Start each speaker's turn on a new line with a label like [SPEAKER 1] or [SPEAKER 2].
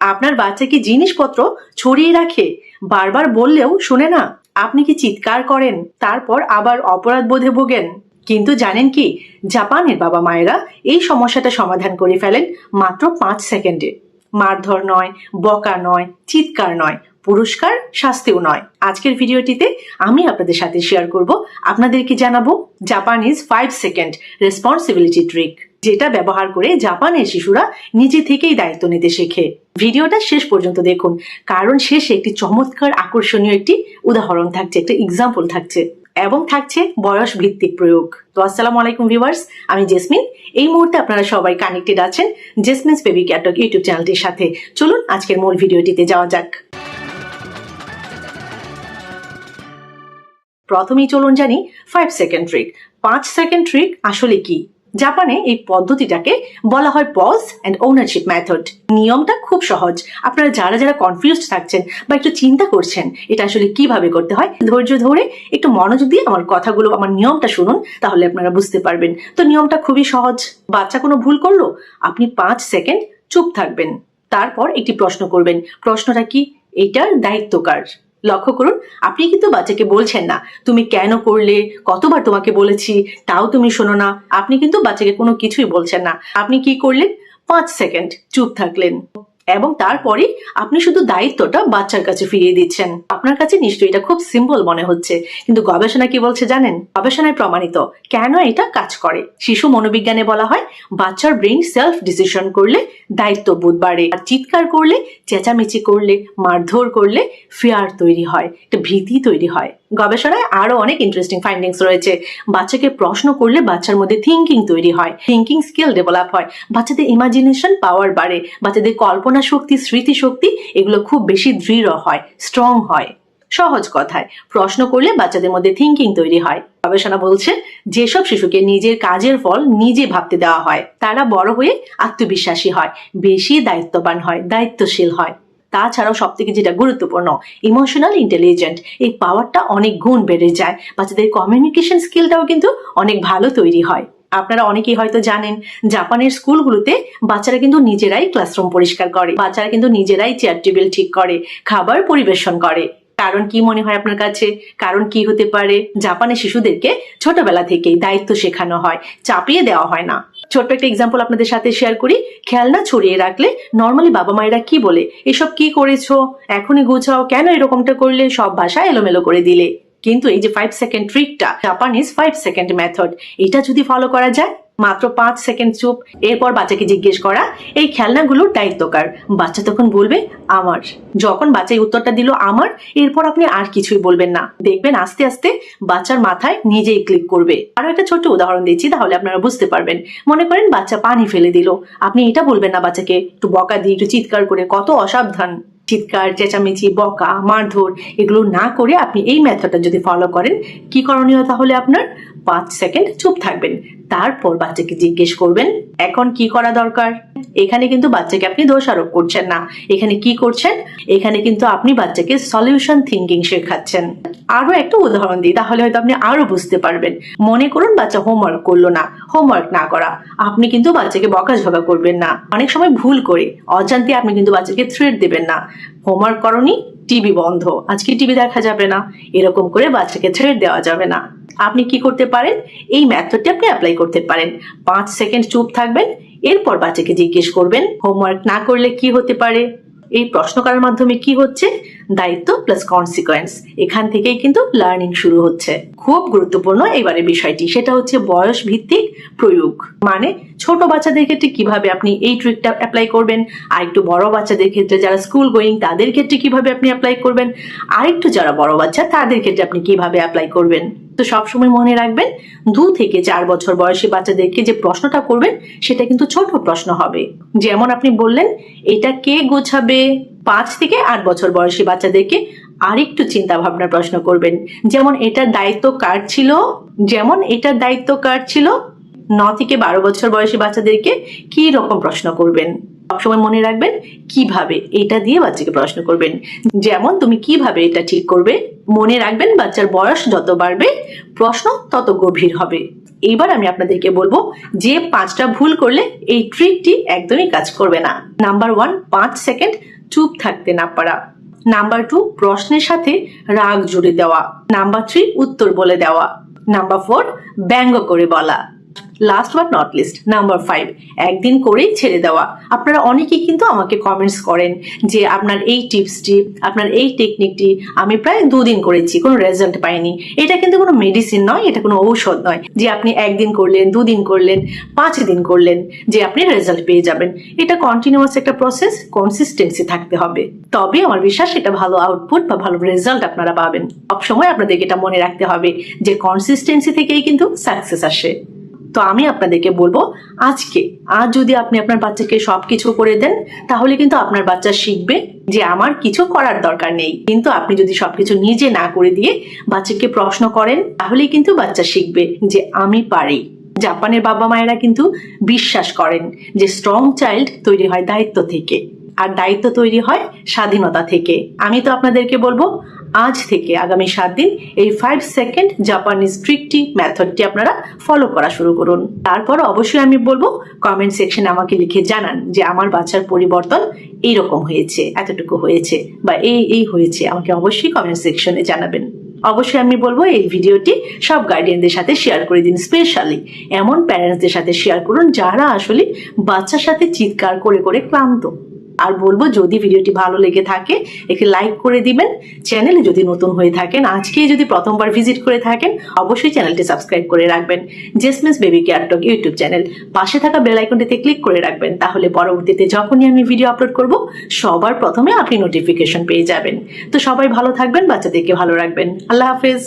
[SPEAKER 1] আপনার বাচ্চা কি জিনিসপত্র ছড়িয়ে রাখে, বারবার বললেও শুনে না? আপনি কি চিৎকার করেন, তারপর আবার অপরাধ বোধে ভোগেন? কিন্তু জানেন কি, জাপানের বাবা মায়েরা এই সমস্যাটা সমাধান করে ফেলেন মাত্র 5 সেকেন্ডে। মারধর নয়, বকা নয়, চিৎকার নয়, পুরস্কার, শাস্তিও নয়। আজকের ভিডিওটিতে আমি আপনাদের সাথে শেয়ার করব, আপনাদেরকে জানাবো জাপানিজ 5 সেকেন্ড রেসপন্সিবিলিটি ট্রিক, যেটা ব্যবহার করে জাপানের শিশুরা নিজে থেকেই দায়িত্ব নিতে শেখে। ভিডিওটা শেষ পর্যন্ত দেখুন, কারণ শেষে একটি চমৎকার আকর্ষণীয় একটি উদাহরণ থাকছে, একটা এক্সাম্পল থাকছে, এবং থাকছে বয়স ভিত্তিক প্রয়োগ। তো আসসালামু আলাইকুম ভিউয়ার্স, আমি জেসমিন। এই মুহূর্তে আপনারা সবাই কানেক্টেড আছেন জেসমিনস বেবি ক্যাট টক ইউটিউব চ্যানেলটির সাথে। চলুন আজকের মূল ভিডিওটিতে যাওয়া যাক। প্রথমেই চলুন জানি 5 সেকেন্ড ট্রিক। 5 সেকেন্ড ট্রিক আসলে কি? জাপানে এই পদ্ধতিটাকে বলা হয় পজ অ্যান্ড ওনারশিপ মেথড। নিয়মটা খুব সহজ। আপনারা যারা যারা কনফিউজড থাকছেন বা একটু চিন্তা করছেন এটা আসলে কিভাবে করতে হয়, ধৈর্য ধরে একটু মনোযোগ দিয়ে আমার কথাগুলো, আমার নিয়মটা শুনুন, তাহলে আপনারা বুঝতে পারবেন। তো নিয়মটা খুবই সহজ। বাচ্চা কোনো ভুল করলো, আপনি 5 সেকেন্ড চুপ থাকবেন, তারপর একটি প্রশ্ন করবেন। প্রশ্নটা কি? এটার দায়িত্ব কার? লক্ষ্য করুন, আপনি কিন্তু বাচ্চাকে বলছেন না তুমি কেন করলে, কতবার তোমাকে বলেছি, তাও তুমি শোনো না। আপনি কিন্তু বাচ্চাকে কোনো কিছুই বলছেন না। আপনি কি করলেন? 5 সেকেন্ড চুপ থাকলেন, এবং তারপরে আপনি শুধু দায়িত্বটা বাচ্চার কাছে ফিরিয়ে দিচ্ছেন। আপনার কাছে নিশ্চয়ই এটা খুব সিম্পল মনে হচ্ছে, কিন্তু গবেষণা কি বলছে জানেন? গবেষণায় প্রমাণিত কেন এটা কাজ করে। শিশু মনোবিজ্ঞানে বলা হয় বাচ্চার ব্রেইন সেলফ ডিসিশন করলে দায়িত্ববোধ বাড়ে, আর চিৎকার করলে, চেঁচামেচি করলে, মারধর করলে ফিয়ার তৈরি হয়, একটা ভীতি তৈরি হয়। গবেষণায় আরো অনেক ইন্টারেস্টিং ফাইন্ডিংস রয়েছে। বাচ্চাকে প্রশ্ন করলে বাচ্চার মধ্যে থিঙ্কিং তৈরি হয়, থিঙ্কিং স্কিল ডেভেলপ হয়, বাচ্চাদের ইমাজিনেশন পাওয়ার বাড়ে, বাচ্চাদের কল্পনা শক্তি, স্মৃতি শক্তি এগুলো খুব বেশি দৃঢ় হয়, স্ট্রং হয়। সহজ কথায়, প্রশ্ন করলে বাচ্চাদের মধ্যে থিঙ্কিং তৈরি হয়। গবেষণা বলছে যেসব শিশুকে নিজের কাজের ফল নিজে ভাবতে দেওয়া হয় তারা বড় হয়ে আত্মবিশ্বাসী হয়, বেশি দায়িত্ববান হয়, দায়িত্বশীল হয়। তাছাড়াও সব থেকে যেটা গুরুত্বপূর্ণ, ইমোশনাল ইন্টেলিজেন্ট, এই পাওয়ারটা অনেক গুণ বেড়ে যায়। বাচ্চাদের কমিউনিকেশন স্কিলটাও কিন্তু অনেক ভালো তৈরি হয়। আপনারা অনেকেই হয়তো জানেন জাপানের স্কুলগুলোতে বাচ্চারা কিন্তু নিজেরাই ক্লাসরুম পরিষ্কার করে, বাচ্চারা কিন্তু নিজেরাই চেয়ার টেবিল ঠিক করে, খাবার পরিবেশন করে। কারণ কি মনে হয় আপনার কাছে? কারণ কি হতে পারে? জাপানের শিশুদেরকে ছোটবেলা থেকেই দায়িত্ব শেখানো হয়, চাপিয়ে দেওয়া হয় না। ছোট্ট একটা এক্সাম্পল আপনাদের সাথে শেয়ার করি। খেলনা ছড়িয়ে রাখলে নর্মালি বাবা মায়েরা কি বলে? এসব কি করেছো, এখনই গুছাও, কেন এরকমটা করলে, সব ভাষা এলোমেলো করে দিলে। কিন্তু এই যে 5 সেকেন্ড ট্রিকটা, জাপানিজ 5 সেকেন্ড মেথড, এটা যদি ফলো করা যায়, মাত্র 5 সেকেন্ড চুপ, এরপর বাচ্চাকে জিজ্ঞেস করা এই খেলনাগুলোর দায়িত্ব কার? বাচ্চা তখন বলবে আমার। যখন বাচ্চা এই উত্তরটা দিল আমার, এরপর আপনি আর কিছুই বলবেন না। দেখবেন আস্তে আস্তে বাচ্চার মাথায় নিজেই ক্লিক করবে। আরো একটা ছোট্ট উদাহরণ দিচ্ছি, তাহলে আপনারা বুঝতে পারবেন। মনে করেন বাচ্চা পানি ফেলে দিল, আপনি এটা বলবেন না বাচ্চাকে একটু বকা দিয়ে, একটু চিৎকার করে, কত অসাবধান। চিৎকার, চেঁচামেচি, বকা, মারধর এগুলো না করে আপনি এই মেথডটা যদি ফলো করেন, কি করণীয় তাহলে আপনার? 5 সেকেন্ড চুপ থাকবেন, তারপর বাচ্চাকে জিজ্ঞেস করবেন এখন কি করা দরকার। এখানে কিন্তু বাচ্চাকে আপনি দোষারোপ করছেন না, এখানে কি করছেন? এখানে কিন্তু আপনি বাচ্চাকে সলিউশন থিঙ্কিং শেখাচ্ছেন। আরো একটা উদাহরণ দিই, তাহলে হয়তো আপনি আরো বুঝতে পারবেন। মনে করুন বাচ্চা হোমওয়ার্ক করলো না, হোমওয়ার্ক না করা, আপনি কিন্তু বাচ্চাকে বকাঝকা করবেন না। অনেক সময় ভুল করে অজান্তে আপনি কিন্তু বাচ্চাকে থ্রেট দেবেন না। হোমওয়ার্ক করনি, টিভি বন্ধ, আজকে টিভি দেখা যাবে না, এরকম করে বাচ্চাকে থ্রেট দেওয়া যাবে না। আপনি কি করতে পারেন? এই মেথডটি আপনি অ্যাপ্লাই করতে পারেন। 5 সেকেন্ড চুপ থাকবেন, এরপর বাচ্চাকে জিজ্ঞেস করবেন হোমওয়ার্ক না করলে কি হতে পারে। এই প্রশ্ন করার মাধ্যমে কি হচ্ছে? দায়িত্ব প্লাস কনসিকোয়েন্স, এখান থেকেই কিন্তু লার্নিং শুরু হচ্ছে। খুব গুরুত্বপূর্ণ এবারে বিষয়টি, সেটা হচ্ছে বয়স ভিত্তিক প্রয়োগ। মানে ছোট বাচ্চাদের ক্ষেত্রে কিভাবে আপনি এই ট্রিকটা অ্যাপ্লাই করবেন, আর একটু বড় বাচ্চাদের ক্ষেত্রে যারা স্কুল গোয়িং তাদের ক্ষেত্রে কিভাবে আপনি অ্যাপ্লাই করবেন, আর একটু যারা বড় বাচ্চা তাদের ক্ষেত্রে আপনি কিভাবে অ্যাপ্লাই করবেন। তো সবসময় মনে রাখবেন 2 থেকে 4 বছর বয়সী বাচ্চাদেরকে যে প্রশ্নটা করবেন সেটা কিন্তু ছোট প্রশ্ন হবে। যেমন আপনি বললেন এটা কে গোছাবে। 5 থেকে 8 বছর বয়সী বাচ্চাদেরকে আরেকটু চিন্তা ভাবনার প্রশ্ন করবেন, যেমন এটার দায়িত্ব কার ছিল। 9 থেকে 12 বছর বয়সী বাচ্চাদেরকে কি রকম প্রশ্ন করবেন? সবসময় মনে রাখবেন কিভাবে এটা দিয়ে বাচ্চাকে প্রশ্ন করবেন। যেমন তুমি কিভাবে এটা ঠিক করবে, মনে রাখবেন বাচ্চার বয়স যত বাড়বে প্রশ্ন তত গভীর হবে। এবার আমি আপনাদেরকে বলবো যে 5টা ভুল করলে এই ট্রিকটি একদমই কাজ করবে না। নাম্বার 1, 5 সেকেন্ড চুপ থাকতে না পারা। নাম্বার 2, প্রশ্নের সাথে রাগ জুড়ে দেওয়া। নাম্বার 3, উত্তর বলে দেওয়া। নাম্বার 4, ব্যঙ্গ করে বলা। Last but not list, number 5, একদিন করেই ছেড়ে দেওয়া। আপনারা অনেকেই কিন্তু আমাকে কমেন্টস করেন যে আপনার এই টিপসটি, আপনার এই টেকনিকটি আমি প্রায় 2 দিন করেছি, কোনো রেজাল্ট পাইনি। এটা কিন্তু কোনো মেডিসিন নয়, এটা কোনো ঔষধ নয় যে আপনি 1 দিন করলেন, 2 দিন করলেন, 5 দিন করলেন যে আপনি রেজাল্ট পেয়ে যাবেন। এটা কন্টিনিউয়াস একটা প্রসেস, কনসিস্টেন্সি থাকতে হবে, তবে আমার বিশ্বাস এটা ভালো আউটপুট বা ভালো রেজাল্ট আপনারা পাবেন। সবসময় আপনাদেরকে এটা মনে রাখতে হবে যে কনসিস্টেন্সি থেকেই কিন্তু সাকসেস আসে। তো আমি আপনাদেরকে বলবো আজ যদি আপনি আপনার বাচ্চাকে সবকিছু করে দেন তাহলে কিন্তু আপনার বাচ্চা শিখবে যে আমার কিছু করার দরকার নেই। কিন্তু আপনি যদি সবকিছু নিজে না করে দিয়ে বাচ্চাকে প্রশ্ন করেন তাহলেই কিন্তু বাচ্চা শিখবে যে আমি পারি। জাপানের বাবা মায়েরা কিন্তু বিশ্বাস করেন যে স্ট্রং চাইল্ড তৈরি হয় দায়িত্ব থেকে, আর দায়িত্ব তৈরি হয় স্বাধীনতা থেকে। আমি তো আপনাদেরকে বলবো আজ থেকে আগামী 7 দিন এই 5 সেকেন্ড জাপানিজ ট্রিকটি মেথডটি আপনারা ফলো করা শুরু করুন। তারপর অবশ্যই আমি বলবো কমেন্ট সেকশনে আমাকে লিখে জানান যে আমার বাচ্চার পরিবর্তন এইরকম হয়েছে, এতটুকু হয়েছে বা এই হয়েছে। আমাকে অবশ্যই কমেন্ট সেকশনে জানাবেন। অবশ্যই আমি বলবো এই ভিডিওটি সব গার্ডিয়ানদের সাথে শেয়ার করে দিন, স্পেশালি এমন প্যারেন্টসদের সাথে শেয়ার করুন যারা আসলে বাচ্চার সাথে চিৎকার করে করে ক্লান্ত। আর বলবো যদি ভিডিওটি ভালো লেগে থাকে একে লাইক করে দিবেন। চ্যানেলে যদি নতুন হয়ে থাকেন, আজকেই যদি প্রথমবার ভিজিট করে থাকেন, অবশ্যই চ্যানেলটি সাবস্ক্রাইব করে রাখবেন। জেসমিন্স বেবি কেয়ার টক ইউটিউব চ্যানেল, পাশে থাকা বেল আইকনটিতে ক্লিক করে রাখবেন, তাহলে পরবর্তীতে যখনই আমি ভিডিও আপলোড করব সবার প্রথমে আপনি নোটিফিকেশন পেয়ে যাবেন। তো সবাই ভালো থাকবেন, বাচ্চাদেরকে ভালো রাখবেন। আল্লাহ হাফেজ।